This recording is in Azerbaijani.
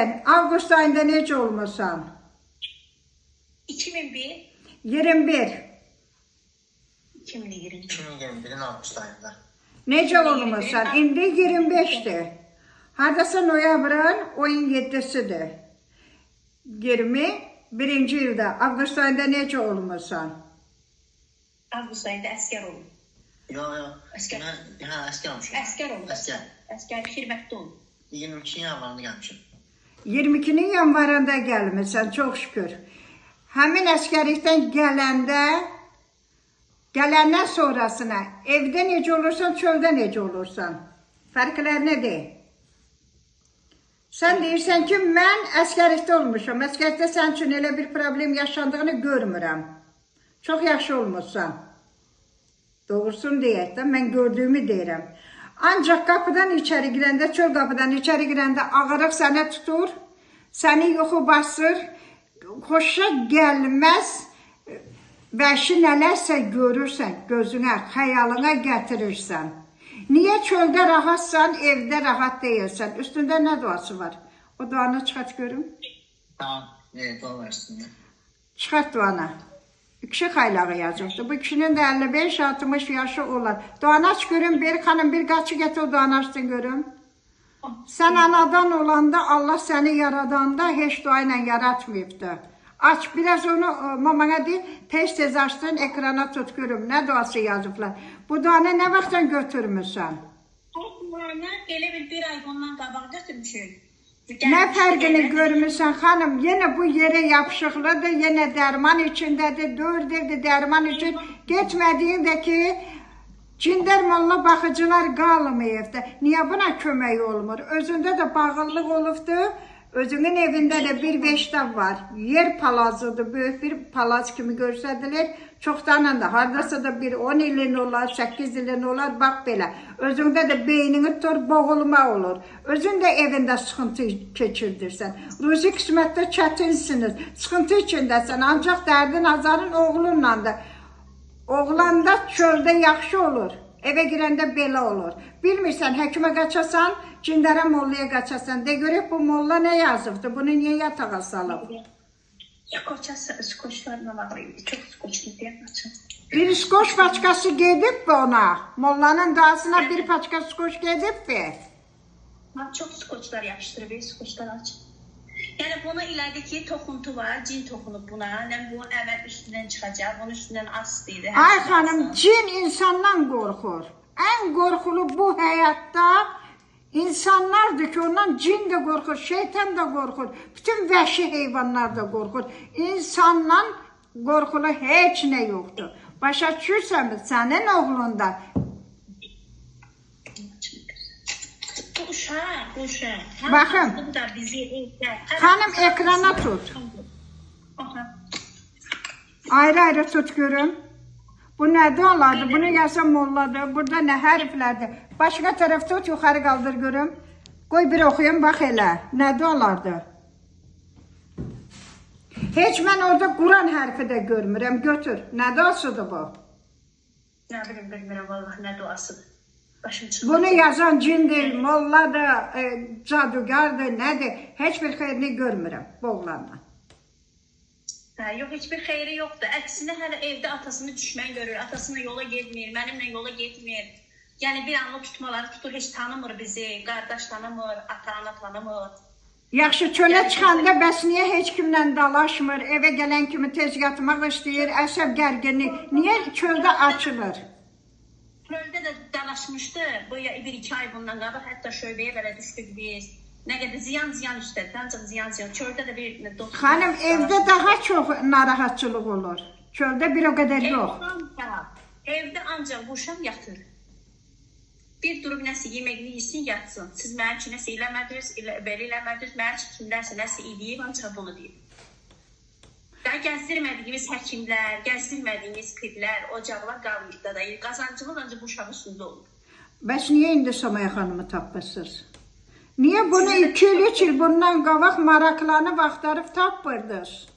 sen avqust ayında necə olmusan? 2001. 21. 2020. 2021'in avqust ayında. Necə olmusan? İndi 25'dir. Hardasa noyabrın 17'sidir. 21-ci ildə avqust ayında necə olmusan? Avqust ayında əskər olun. Yox. Əskər. Əskər olmuşum. Əskər olun. Əskər. Əskər xidmətdə olun. 22 yanvarında gəlmişim. 22'nin yanvarında gəlmirsən, çox şükür. Həmin əskərlikdən gələndən sonrasına evdə necə olursan, çöldə necə olursan? Fərqlər nədir? Sən deyirsən ki, mən əskərlikdə olmuşam. Əskərlikdə sənin üçün elə bir problem yaşandığını görmürəm. Çox yaxşı olmuşsan. Doğrusunu deyək də, mən gördüyümü deyirəm. Ancaq qapıdan içəri girəndə, çöl qapıdan içəri girəndə ağırıq sənə tutur, səni yoxu basır, xoşa gəlməz, vəhşi nələrsə görürsən, gözünə, xəyalına gətirirsən. Niyə çöldə rahatsan, evdə rahat deyilsən? Üstündə nə duası var? O duanı çıxart görüm. Tamam, dua versin. Çıxart duanı. Kişi xaylağı yazıbdır. Bu kişinin də 55-60 yaşı olar. Duanı aç görüm, bir xanım bir qaçı gətir o duanı açsın görüm. Sən anadan olanda, Allah səni yaradanda heç dua ilə yaratmayıbdır. Aç, biraz onu mamana deyil, tez açdın, ekrana tut görüm. Nə duası yazıblar? Bu duanı nə vaxtdan götürmüşsən? Bu duanı elə bir ay bundan qabaq götürmüşük. Nə fərqini görmüşsən xanım? Yenə bu yerə yapışıqlıdır, yenə dərman içindədir, 4 ildir dərman üçün. Getmədiyin də ki, cindər molla baxıcılar qalmayıbdır. Niyə buna kömək olmur? Özündə də bağlılıq olubdur. Özünün evində də bir veştab var. Yer palazıdır, böyük bir palaz kimi görsədilir. Çoxdanın da, haradasa da bir 10 ilin olar, 8 ilin olar, bax belə. Özündə də beynini tutur, boğulma olur. Özün də evində sıxıntı keçirdirsən. Ruzi qismətdə çətinsiniz, sıxıntı içindəsən. Ancaq dərdin azarın oğlunlandır. Oğlanda çöldə yaxşı olur. Evə girəndə belə olur. Bilmirsən, həkimə qaçasan, cindərə mollaya qaçasan. De görək, bu molla nə yazıbdır? Bunu niyə yatağa salıb? Skoçlarına bağlıydı. Çox skoçlu deyə qaçın. Bir skoç paçkası gedib mi ona? Mollanın dağısına bir paçka skoç gedib mi? Çox skoçlar yapışdırıb, skoçlar aç. Yəni buna ilədi ki, toxuntu var, cin toxunub buna. Bu əvvəl üstündən çıxacaq, bunun üstündən asılıydı. Ay xanım, cin insandan qorxur. Ən qorxulu bu həyatda insanlardır ki, ondan cin də qorxur, şeytan da qorxur. Bütün vəhşi heyvanlar da qorxur. İnsandan qorxulu heç nə yoxdur. Başa düşürsən mi? Sənin oğlunda. Uşaq. Baxın. Xanım, ekrana tut. Ayrı-ayrı tut görüm. Bu nə dualardır? Bunu yazan molladır. Burada nə hərflərdir? Başqa tərəf tut, yuxarı qaldır görüm. Qoy bir oxuyun, bax elə. Nə dualardır? Heç mən orada Quran hərfi də görmürəm. Götür. Nə duasıdır bu? Nə bilim, bilmirəm, vallahi nə duasıdır. Bunu yazan cindir, molladır, cadugardır, nədir? Heç bir xeyrini görmürəm bu oğlanla. Yox, heç bir xeyri yoxdur. Əksinə hələ evdə atasını düşmən görür, atasına yola getmir, mənimlə yola getmir. Yəni bir anlı tutmaları tutur, heç tanımır bizi, qardaş tanımır, ata-ana tanımır. Yaxşı, çölə çıxanda bəs niyə heç kimlə dalaşmır, evə gələn kimi tez yatmaq istəyir, əsəb gərginlik, niyə çöldə açılır? Çöldə də dalaşmışdı, bu 1-2 ay bundan qabaq, hətta şöbəyə belə düşdük biz. Nə qədər ziyan üstədir, ancaq ziyan. Çöldə də bir dostluq. Xanım, evdə daha çox narahatçılıq olur. Çöldə bir o qədər yox. Evdə ancaq bu uşaq yatır. Bir durub nəsə yeməkli yesin, yatsın. Siz mənim üçün nəsə eləmədiniz, belə eləmədiniz, mənim üçün kimlərsə nəsə eləyib, ancaq bunu deyib. Gəzdirmədiyimiz həkimlər, gəzdirmədiyimiz piblər, ocaqlar qalmışda da. Qazancımız ancaq bu uşaq üstündə olur. Bəs niyə indi Samaya xanımı tapmışsınız? Niyə bunu 2-3 il bundan qabaq maraqlanıb axtarıb tapırdınız?